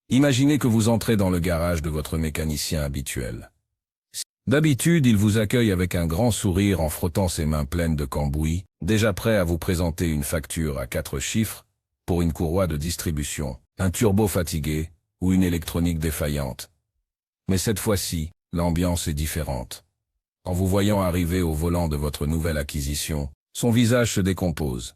Imaginez que vous entrez dans le garage de votre mécanicien habituel. D'habitude, il vous accueille avec un grand sourire en frottant ses mains pleines de cambouis, déjà prêt à vous présenter une facture à 4 chiffres pour une courroie de distribution, un turbo fatigué ou une électronique défaillante. Mais cette fois-ci, l'ambiance est différente. En vous voyant arriver au volant de votre nouvelle acquisition, son visage se décompose.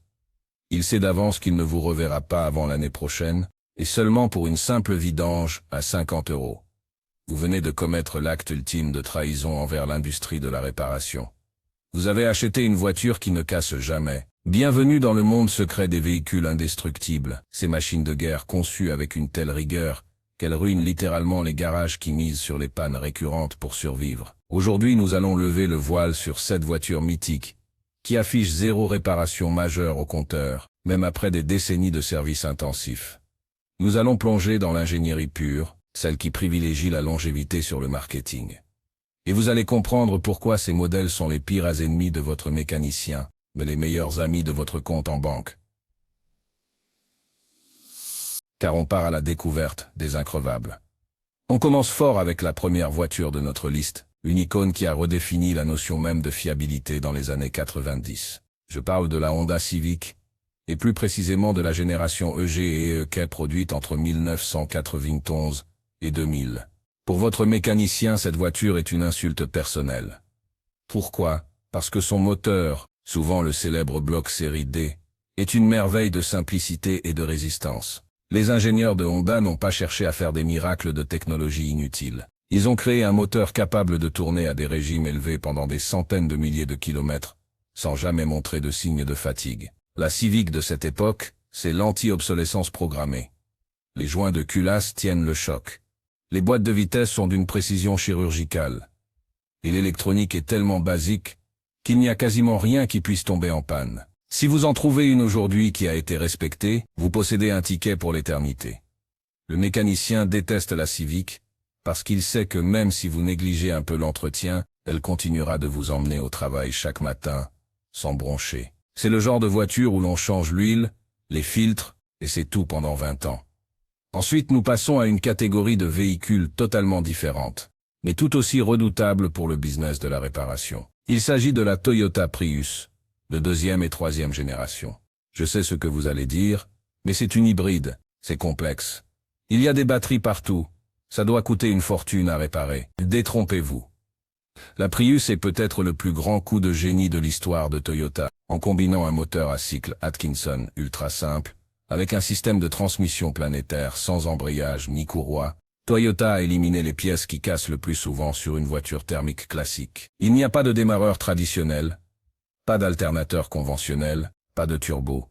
Il sait d'avance qu'il ne vous reverra pas avant l'année prochaine, et seulement pour une simple vidange à 50 €. Vous venez de commettre l'acte ultime de trahison envers l'industrie de la réparation. Vous avez acheté une voiture qui ne casse jamais. Bienvenue dans le monde secret des véhicules indestructibles, ces machines de guerre conçues avec une telle rigueur qu'elles ruinent littéralement les garages qui misent sur les pannes récurrentes pour survivre. Aujourd'hui, nous allons lever le voile sur cette voiture mythique, qui affiche 0 réparation majeure au compteur, même après des décennies de services intensifs. Nous allons plonger dans l'ingénierie pure, celle qui privilégie la longévité sur le marketing. Et vous allez comprendre pourquoi ces modèles sont les pires ennemis de votre mécanicien, mais les meilleurs amis de votre compte en banque. Car on part à la découverte des increvables. On commence fort avec la première voiture de notre liste, une icône qui a redéfini la notion même de fiabilité dans les années 90. Je parle de la Honda Civic, et plus précisément de la génération EG et EK produite entre 1991 et 2000. Pour votre mécanicien, cette voiture est une insulte personnelle. Pourquoi? Parce que son moteur, souvent le célèbre bloc série D, est une merveille de simplicité et de résistance. Les ingénieurs de Honda n'ont pas cherché à faire des miracles de technologie inutiles. Ils ont créé un moteur capable de tourner à des régimes élevés pendant des centaines de milliers de kilomètres, sans jamais montrer de signes de fatigue. La Civic de cette époque, c'est l'anti-obsolescence programmée. Les joints de culasse tiennent le choc. Les boîtes de vitesse sont d'une précision chirurgicale. Et l'électronique est tellement basique qu'il n'y a quasiment rien qui puisse tomber en panne. Si vous en trouvez une aujourd'hui qui a été respectée, vous possédez un ticket pour l'éternité. Le mécanicien déteste la Civic, parce qu'il sait que même si vous négligez un peu l'entretien, elle continuera de vous emmener au travail chaque matin, sans broncher. C'est le genre de voiture où l'on change l'huile, les filtres, et c'est tout pendant 20 ans. Ensuite, nous passons à une catégorie de véhicules totalement différente, mais tout aussi redoutable pour le business de la réparation. Il s'agit de la Toyota Prius, de 2e et 3e génération. Je sais ce que vous allez dire, mais c'est une hybride, c'est complexe. Il y a des batteries partout, ça doit coûter une fortune à réparer. Détrompez-vous. La Prius est peut-être le plus grand coup de génie de l'histoire de Toyota, en combinant un moteur à cycle Atkinson ultra simple, avec un système de transmission planétaire sans embrayage ni courroie. Toyota a éliminé les pièces qui cassent le plus souvent sur une voiture thermique classique. Il n'y a pas de démarreur traditionnel, pas d'alternateur conventionnel, pas de turbo.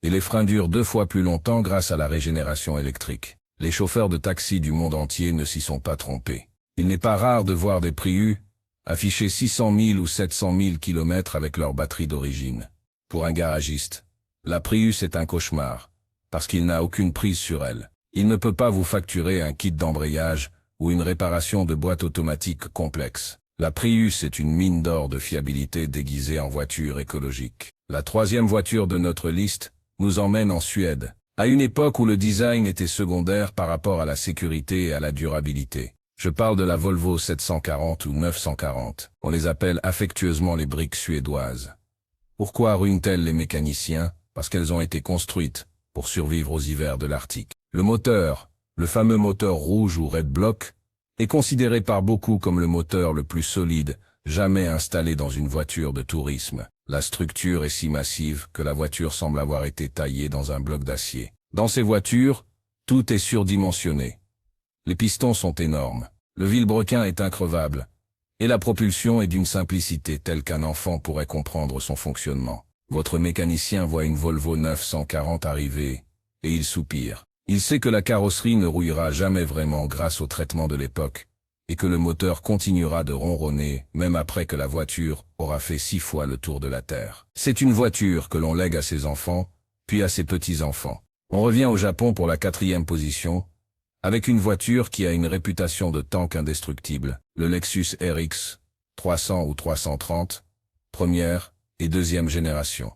Et les freins durent 2 fois plus longtemps grâce à la régénération électrique. Les chauffeurs de taxi du monde entier ne s'y sont pas trompés. Il n'est pas rare de voir des Prius afficher 600 000 ou 700 000 km avec leur batterie d'origine. Pour un garagiste, la Prius est un cauchemar, parce qu'il n'a aucune prise sur elle. Il ne peut pas vous facturer un kit d'embrayage ou une réparation de boîte automatique complexe. La Prius est une mine d'or de fiabilité déguisée en voiture écologique. La 3e voiture de notre liste nous emmène en Suède, à une époque où le design était secondaire par rapport à la sécurité et à la durabilité. Je parle de la Volvo 740 ou 940. On les appelle affectueusement les briques suédoises. Pourquoi ruinent-elles les mécaniciens? Parce qu'elles ont été construites pour survivre aux hivers de l'Arctique. Le moteur, le fameux moteur rouge ou Red Block, est considéré par beaucoup comme le moteur le plus solide jamais installé dans une voiture de tourisme. La structure est si massive que la voiture semble avoir été taillée dans un bloc d'acier. Dans ces voitures, tout est surdimensionné. Les pistons sont énormes, le vilebrequin est increvable, et la propulsion est d'une simplicité telle qu'un enfant pourrait comprendre son fonctionnement. Votre mécanicien voit une Volvo 940 arriver, et il soupire. Il sait que la carrosserie ne rouillera jamais vraiment grâce au traitement de l'époque, et que le moteur continuera de ronronner même après que la voiture aura fait 6 fois le tour de la Terre. C'est une voiture que l'on lègue à ses enfants, puis à ses petits-enfants. On revient au Japon pour la 4e position, avec une voiture qui a une réputation de tank indestructible, le Lexus RX 300 ou 330, première et 2e génération.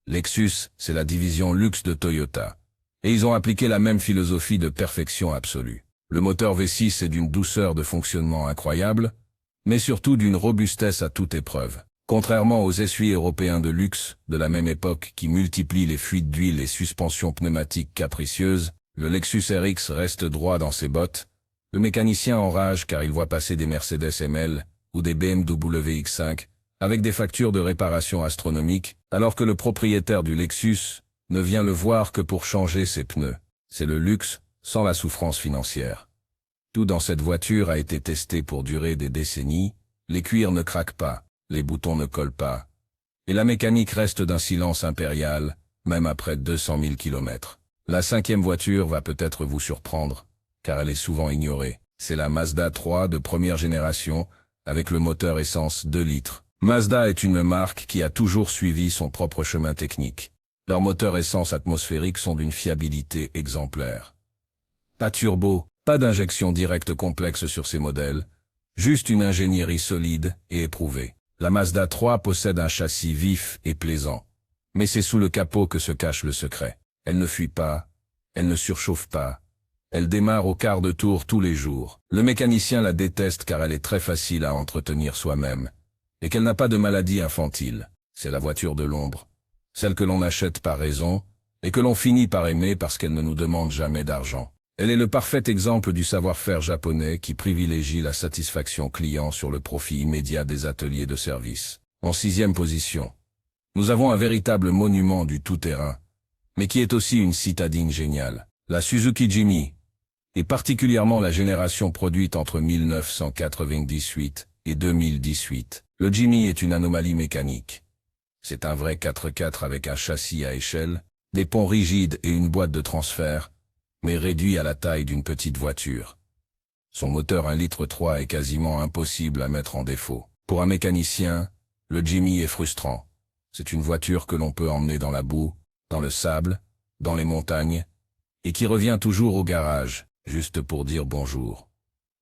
Lexus, c'est la division luxe de Toyota, Et ils ont appliqué la même philosophie de perfection absolue. Le moteur V6 est d'une douceur de fonctionnement incroyable, mais surtout d'une robustesse à toute épreuve. Contrairement aux SUV européens de luxe de la même époque qui multiplient les fuites d'huile et suspensions pneumatiques capricieuses, le Lexus RX reste droit dans ses bottes. Le mécanicien enrage car il voit passer des Mercedes ML ou des BMW X5 avec des factures de réparation astronomiques, alors que le propriétaire du Lexus ne vient le voir que pour changer ses pneus. C'est le luxe sans la souffrance financière. Tout dans cette voiture a été testé pour durer des décennies, les cuirs ne craquent pas, les boutons ne collent pas, et la mécanique reste d'un silence impérial, même après 200 000 km. La cinquième voiture va peut-être vous surprendre, car elle est souvent ignorée. C'est la Mazda 3 de première génération, avec le moteur essence 2 litres. Mazda est une marque qui a toujours suivi son propre chemin technique. Leurs moteurs essence atmosphérique sont d'une fiabilité exemplaire. Pas turbo, pas d'injection directe complexe sur ces modèles, juste une ingénierie solide et éprouvée. La Mazda 3 possède un châssis vif et plaisant. Mais c'est sous le capot que se cache le secret. Elle ne fuit pas, elle ne surchauffe pas. Elle démarre au quart de tour tous les jours. Le mécanicien la déteste car elle est très facile à entretenir soi-même. Et qu'elle n'a pas de maladie infantile. C'est la voiture de l'ombre. Celle que l'on achète par raison, et que l'on finit par aimer parce qu'elle ne nous demande jamais d'argent. Elle est le parfait exemple du savoir-faire japonais qui privilégie la satisfaction client sur le profit immédiat des ateliers de service. En 6e position, nous avons un véritable monument du tout-terrain, mais qui est aussi une citadine géniale, la Suzuki Jimny, et particulièrement la génération produite entre 1998 et 2018. Le Jimny est une anomalie mécanique. C'est un vrai 4x4 avec un châssis à échelle, des ponts rigides et une boîte de transfert, mais réduit à la taille d'une petite voiture. Son moteur 1,3 litre est quasiment impossible à mettre en défaut. Pour un mécanicien, le Jimny est frustrant. C'est une voiture que l'on peut emmener dans la boue, dans le sable, dans les montagnes, et qui revient toujours au garage, juste pour dire bonjour.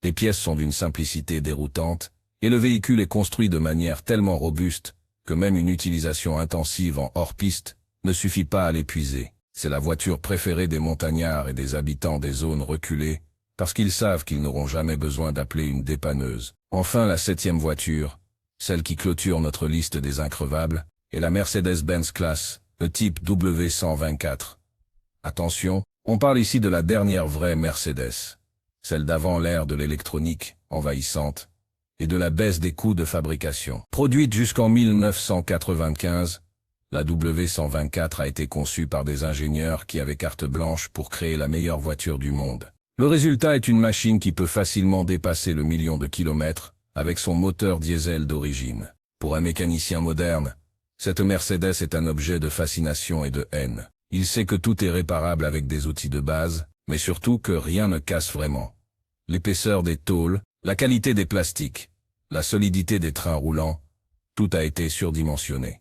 Les pièces sont d'une simplicité déroutante, et le véhicule est construit de manière tellement robuste, que même une utilisation intensive en hors-piste ne suffit pas à l'épuiser. C'est la voiture préférée des montagnards et des habitants des zones reculées, parce qu'ils savent qu'ils n'auront jamais besoin d'appeler une dépanneuse. Enfin, la 7e voiture, celle qui clôture notre liste des increvables, est la Mercedes-Benz Classe, le type W124. Attention, on parle ici de la dernière vraie Mercedes, celle d'avant l'ère de l'électronique, envahissante, et de la baisse des coûts de fabrication. Produite jusqu'en 1995, la W124 a été conçue par des ingénieurs qui avaient carte blanche pour créer la meilleure voiture du monde. Le résultat est une machine qui peut facilement dépasser le 1 million de kilomètres avec son moteur diesel d'origine. Pour un mécanicien moderne, cette Mercedes est un objet de fascination et de haine. Il sait que tout est réparable avec des outils de base, mais surtout que rien ne casse vraiment. L'épaisseur des tôles, la qualité des plastiques, la solidité des trains roulants, tout a été surdimensionné.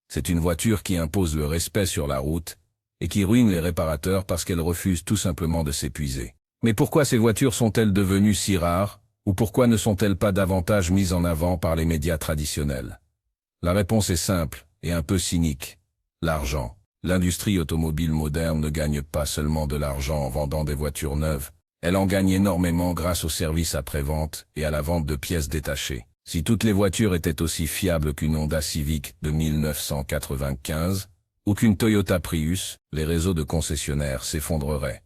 C'est une voiture qui impose le respect sur la route et qui ruine les réparateurs parce qu'elle refuse tout simplement de s'épuiser. Mais pourquoi ces voitures sont-elles devenues si rares, ou pourquoi ne sont-elles pas davantage mises en avant par les médias traditionnels? La réponse est simple et un peu cynique. L'argent. L'industrie automobile moderne ne gagne pas seulement de l'argent en vendant des voitures neuves, elle en gagne énormément grâce au service après-vente et à la vente de pièces détachées. Si toutes les voitures étaient aussi fiables qu'une Honda Civic de 1995 ou qu'une Toyota Prius, les réseaux de concessionnaires s'effondreraient.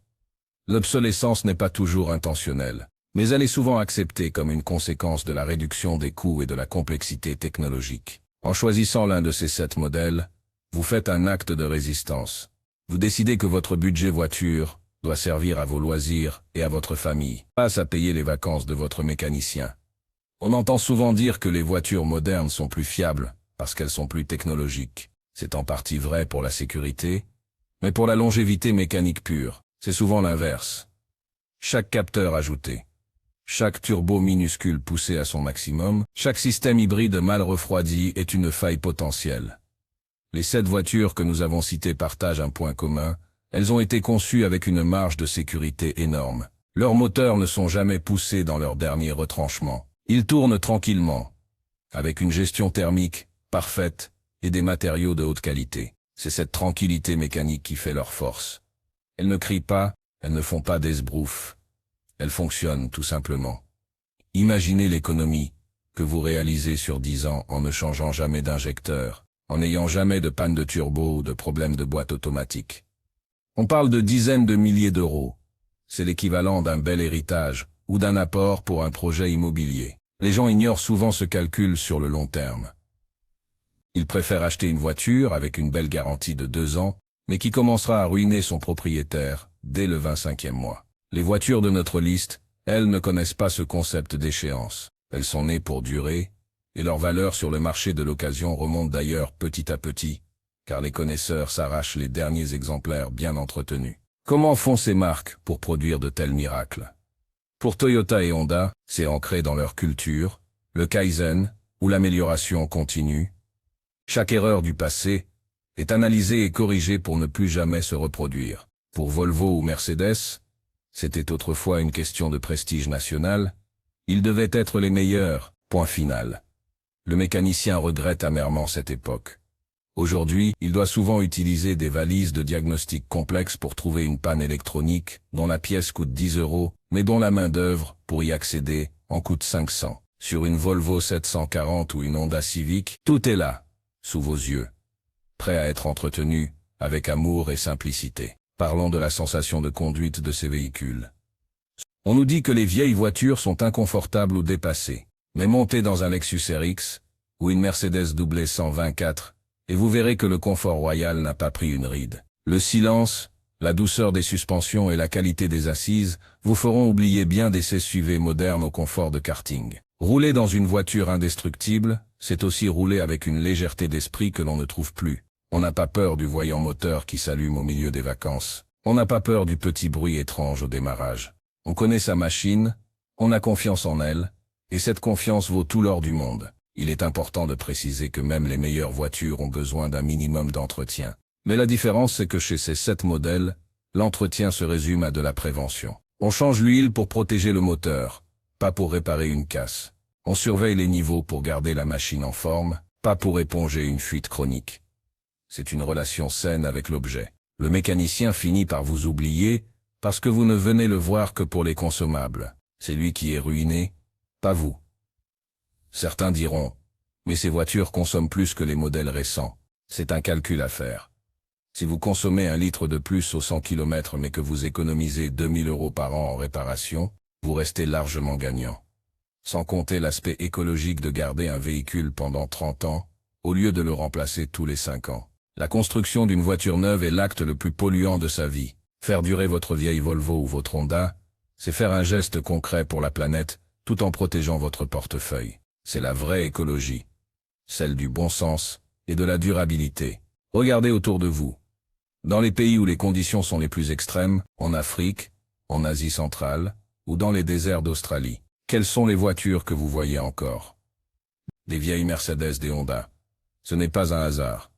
L'obsolescence n'est pas toujours intentionnelle, mais elle est souvent acceptée comme une conséquence de la réduction des coûts et de la complexité technologique. En choisissant l'un de ces 7 modèles, vous faites un acte de résistance. Vous décidez que votre budget voiture doit servir à vos loisirs et à votre famille, pas à payer les vacances de votre mécanicien. On entend souvent dire que les voitures modernes sont plus fiables parce qu'elles sont plus technologiques. C'est en partie vrai pour la sécurité, mais pour la longévité mécanique pure, c'est souvent l'inverse. Chaque capteur ajouté, chaque turbo minuscule poussé à son maximum, chaque système hybride mal refroidi est une faille potentielle. Les 7 voitures que nous avons citées partagent un point commun, elles ont été conçues avec une marge de sécurité énorme. Leurs moteurs ne sont jamais poussés dans leur dernier retranchement. Ils tournent tranquillement, avec une gestion thermique parfaite et des matériaux de haute qualité. C'est cette tranquillité mécanique qui fait leur force. Elles ne crient pas, elles ne font pas d'esbrouf. Elles fonctionnent tout simplement. Imaginez l'économie que vous réalisez sur 10 ans en ne changeant jamais d'injecteur, en n'ayant jamais de panne de turbo ou de problème de boîte automatique. On parle de dizaines de milliers d'euros. C'est l'équivalent d'un bel héritage ou d'un apport pour un projet immobilier. Les gens ignorent souvent ce calcul sur le long terme. Ils préfèrent acheter une voiture avec une belle garantie de 2 ans, mais qui commencera à ruiner son propriétaire dès le 25e mois. Les voitures de notre liste, elles ne connaissent pas ce concept d'échéance. Elles sont nées pour durer, et leur valeur sur le marché de l'occasion remonte d'ailleurs petit à petit, car les connaisseurs s'arrachent les derniers exemplaires bien entretenus. Comment font ces marques pour produire de tels miracles? Pour Toyota et Honda, c'est ancré dans leur culture, le Kaizen, ou l'amélioration continue. Chaque erreur du passé est analysée et corrigée pour ne plus jamais se reproduire. Pour Volvo ou Mercedes, c'était autrefois une question de prestige national. Ils devaient être les meilleurs, point final. Le mécanicien regrette amèrement cette époque. Aujourd'hui, il doit souvent utiliser des valises de diagnostic complexes pour trouver une panne électronique, dont la pièce coûte 10 €, mais dont la main-d'œuvre, pour y accéder, en coûte 500. Sur une Volvo 740 ou une Honda Civic, tout est là, sous vos yeux, prêt à être entretenu, avec amour et simplicité. Parlons de la sensation de conduite de ces véhicules. On nous dit que les vieilles voitures sont inconfortables ou dépassées. Mais montez dans un Lexus RX, ou une Mercedes W124, et vous verrez que le confort royal n'a pas pris une ride. Le silence, la douceur des suspensions et la qualité des assises vous feront oublier bien des SUV modernes au confort de karting. Rouler dans une voiture indestructible, c'est aussi rouler avec une légèreté d'esprit que l'on ne trouve plus. On n'a pas peur du voyant moteur qui s'allume au milieu des vacances. On n'a pas peur du petit bruit étrange au démarrage. On connaît sa machine, on a confiance en elle, et cette confiance vaut tout l'or du monde. Il est important de préciser que même les meilleures voitures ont besoin d'un minimum d'entretien. Mais la différence, c'est que chez ces 7 modèles, l'entretien se résume à de la prévention. On change l'huile pour protéger le moteur, pas pour réparer une casse. On surveille les niveaux pour garder la machine en forme, pas pour éponger une fuite chronique. C'est une relation saine avec l'objet. Le mécanicien finit par vous oublier, parce que vous ne venez le voir que pour les consommables. C'est lui qui est ruiné, pas vous. Certains diront, mais ces voitures consomment plus que les modèles récents. C'est un calcul à faire. Si vous consommez 1 litre de plus aux 100 km mais que vous économisez 2000 € par an en réparation, vous restez largement gagnant. Sans compter l'aspect écologique de garder un véhicule pendant 30 ans, au lieu de le remplacer tous les 5 ans. La construction d'une voiture neuve est l'acte le plus polluant de sa vie. Faire durer votre vieille Volvo ou votre Honda, c'est faire un geste concret pour la planète, tout en protégeant votre portefeuille. C'est la vraie écologie. Celle du bon sens et de la durabilité. Regardez autour de vous. Dans les pays où les conditions sont les plus extrêmes, en Afrique, en Asie centrale, ou dans les déserts d'Australie, quelles sont les voitures que vous voyez encore? Des vieilles Mercedes, des Honda. Ce n'est pas un hasard.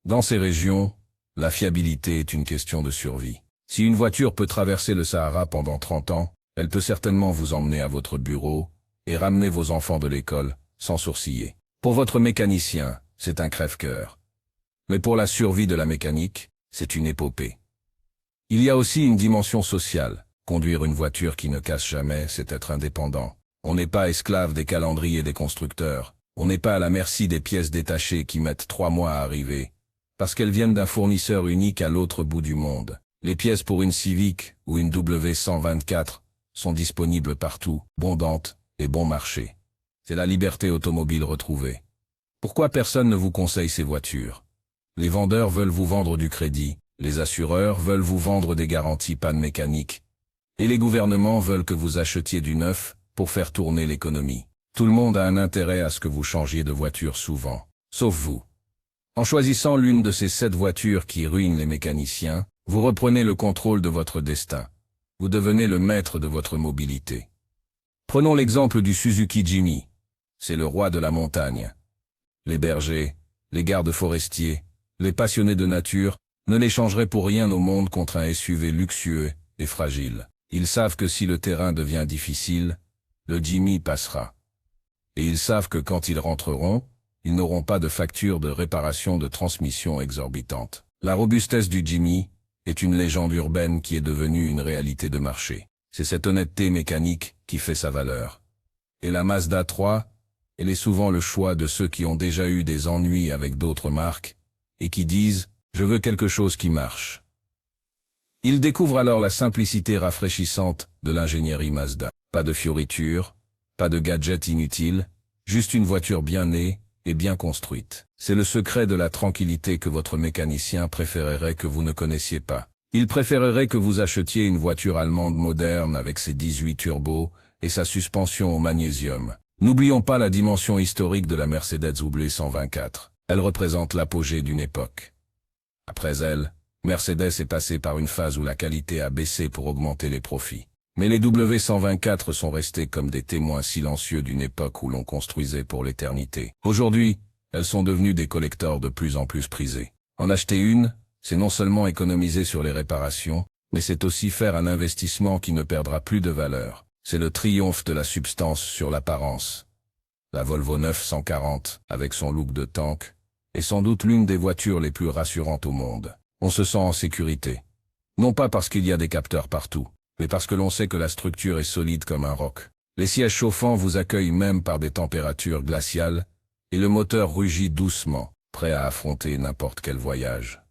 Dans ces régions, la fiabilité est une question de survie. Si une voiture peut traverser le Sahara pendant 30 ans, elle peut certainement vous emmener à votre bureau et ramener vos enfants de l'école, sans sourciller. Pour votre mécanicien, c'est un crève-cœur. Mais pour la survie de la mécanique, c'est une épopée. Il y a aussi une dimension sociale. Conduire une voiture qui ne casse jamais, c'est être indépendant. On n'est pas esclave des calendriers des constructeurs. On n'est pas à la merci des pièces détachées qui mettent 3 mois à arriver, parce qu'elles viennent d'un fournisseur unique à l'autre bout du monde. Les pièces pour une Civic ou une W124 sont disponibles partout, abondantes et bon marché. C'est la liberté automobile retrouvée. Pourquoi personne ne vous conseille ces voitures? Les vendeurs veulent vous vendre du crédit, les assureurs veulent vous vendre des garanties panne mécanique, et les gouvernements veulent que vous achetiez du neuf pour faire tourner l'économie. Tout le monde a un intérêt à ce que vous changiez de voiture souvent, sauf vous. En choisissant l'une de ces 7 voitures qui ruinent les mécaniciens, vous reprenez le contrôle de votre destin. Vous devenez le maître de votre mobilité. Prenons l'exemple du Suzuki Jimny. C'est le roi de la montagne. Les bergers, les gardes forestiers, les passionnés de nature ne l'échangeraient pour rien au monde contre un SUV luxueux et fragile. Ils savent que si le terrain devient difficile, le Jimny passera. Et ils savent que quand ils rentreront, ils n'auront pas de facture de réparation de transmission exorbitante. La robustesse du Jimny est une légende urbaine qui est devenue une réalité de marché. C'est cette honnêteté mécanique qui fait sa valeur. Et la Mazda 3, elle est souvent le choix de ceux qui ont déjà eu des ennuis avec d'autres marques, et qui disent « je veux quelque chose qui marche ». Ils découvrent alors la simplicité rafraîchissante de l'ingénierie Mazda. Pas de fioritures, pas de gadgets inutiles, juste une voiture bien née et bien construite. C'est le secret de la tranquillité que votre mécanicien préférerait que vous ne connaissiez pas. Il préférerait que vous achetiez une voiture allemande moderne avec ses 18 turbos et sa suspension au magnésium. N'oublions pas la dimension historique de la Mercedes W124. Elle représente l'apogée d'une époque. Après elle, Mercedes est passée par une phase où la qualité a baissé pour augmenter les profits. Mais les W124 sont restés comme des témoins silencieux d'une époque où l'on construisait pour l'éternité. Aujourd'hui, elles sont devenues des collectors de plus en plus prisés. En acheter une, c'est non seulement économiser sur les réparations, mais c'est aussi faire un investissement qui ne perdra plus de valeur. C'est le triomphe de la substance sur l'apparence. La Volvo 940, avec son look de tank, est sans doute l'une des voitures les plus rassurantes au monde. On se sent en sécurité. Non pas parce qu'il y a des capteurs partout, mais parce que l'on sait que la structure est solide comme un roc. Les sièges chauffants vous accueillent même par des températures glaciales, et le moteur rugit doucement, prêt à affronter n'importe quel voyage.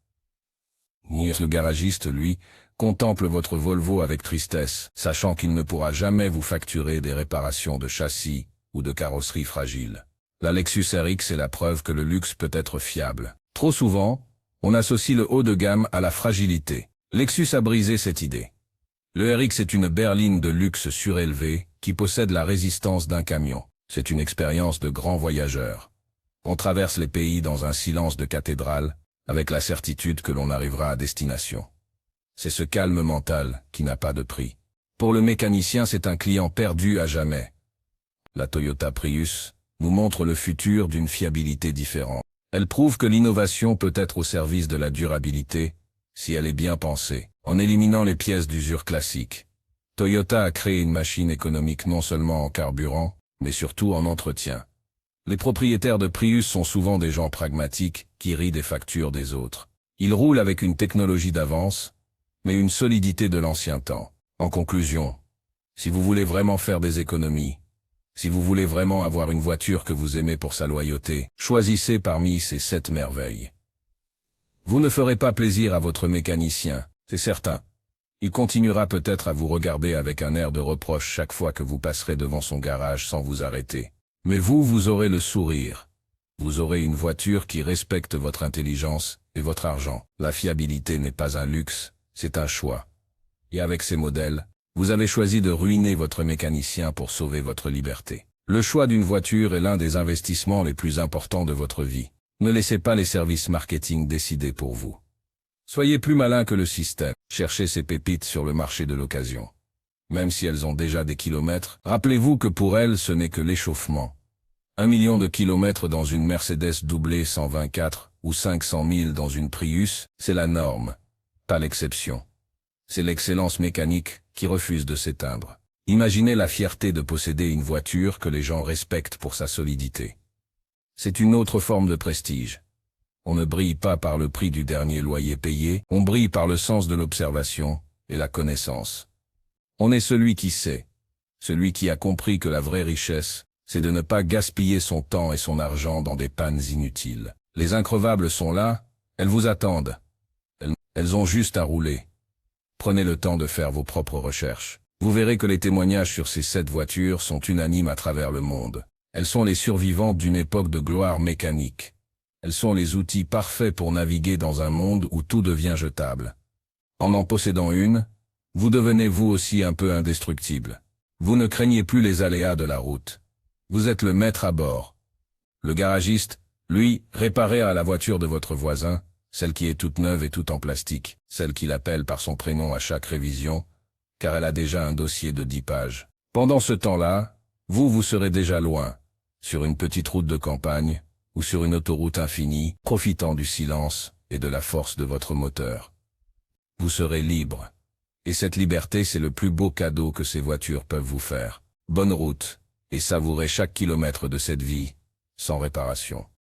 Le garagiste, lui, contemple votre Volvo avec tristesse, sachant qu'il ne pourra jamais vous facturer des réparations de châssis ou de carrosserie fragile. La Lexus RX est la preuve que le luxe peut être fiable. Trop souvent, on associe le haut de gamme à la fragilité. Lexus a brisé cette idée. Le RX est une berline de luxe surélevée qui possède la résistance d'un camion. C'est une expérience de grand voyageur. On traverse les pays dans un silence de cathédrale, avec la certitude que l'on arrivera à destination. C'est ce calme mental qui n'a pas de prix. Pour le mécanicien, c'est un client perdu à jamais. La Toyota Prius nous montre le futur d'une fiabilité différente. Elle prouve que l'innovation peut être au service de la durabilité, si elle est bien pensée. En éliminant les pièces d'usure classiques, Toyota a créé une machine économique non seulement en carburant, mais surtout en entretien. Les propriétaires de Prius sont souvent des gens pragmatiques qui rient des factures des autres. Ils roulent avec une technologie d'avance, mais une solidité de l'ancien temps. En conclusion, si vous voulez vraiment faire des économies, si vous voulez vraiment avoir une voiture que vous aimez pour sa loyauté, choisissez parmi ces 7 merveilles. Vous ne ferez pas plaisir à votre mécanicien, c'est certain. Il continuera peut-être à vous regarder avec un air de reproche chaque fois que vous passerez devant son garage sans vous arrêter. Mais vous aurez le sourire. Vous aurez une voiture qui respecte votre intelligence et votre argent. La fiabilité n'est pas un luxe, c'est un choix. Et avec ces modèles, vous avez choisi de ruiner votre mécanicien pour sauver votre liberté. Le choix d'une voiture est l'un des investissements les plus importants de votre vie. Ne laissez pas les services marketing décider pour vous. Soyez plus malin que le système. Cherchez ces pépites sur le marché de l'occasion. Même si elles ont déjà des kilomètres, rappelez-vous que pour elles, ce n'est que l'échauffement. 1 million de kilomètres dans une Mercedes W124 ou 500 000 dans une Prius, c'est la norme, pas l'exception. C'est l'excellence mécanique qui refuse de s'éteindre. Imaginez la fierté de posséder une voiture que les gens respectent pour sa solidité. C'est une autre forme de prestige. On ne brille pas par le prix du dernier loyer payé, on brille par le sens de l'observation et la connaissance. On est celui qui sait, celui qui a compris que la vraie richesse, c'est de ne pas gaspiller son temps et son argent dans des pannes inutiles. Les increvables sont là, elles vous attendent. Elles ont juste à rouler. Prenez le temps de faire vos propres recherches. Vous verrez que les témoignages sur ces 7 voitures sont unanimes à travers le monde. Elles sont les survivantes d'une époque de gloire mécanique. Elles sont les outils parfaits pour naviguer dans un monde où tout devient jetable. En possédant une, vous devenez vous aussi un peu indestructible. Vous ne craignez plus les aléas de la route. Vous êtes le maître à bord. Le garagiste, lui, réparera la voiture de votre voisin, celle qui est toute neuve et toute en plastique, celle qu'il appelle par son prénom à chaque révision, car elle a déjà un dossier de 10 pages. Pendant ce temps-là, vous serez déjà loin, sur une petite route de campagne, ou sur une autoroute infinie, profitant du silence et de la force de votre moteur. Vous serez libre. Et cette liberté, c'est le plus beau cadeau que ces voitures peuvent vous faire. Bonne route, et savourez chaque kilomètre de cette vie, sans réparation.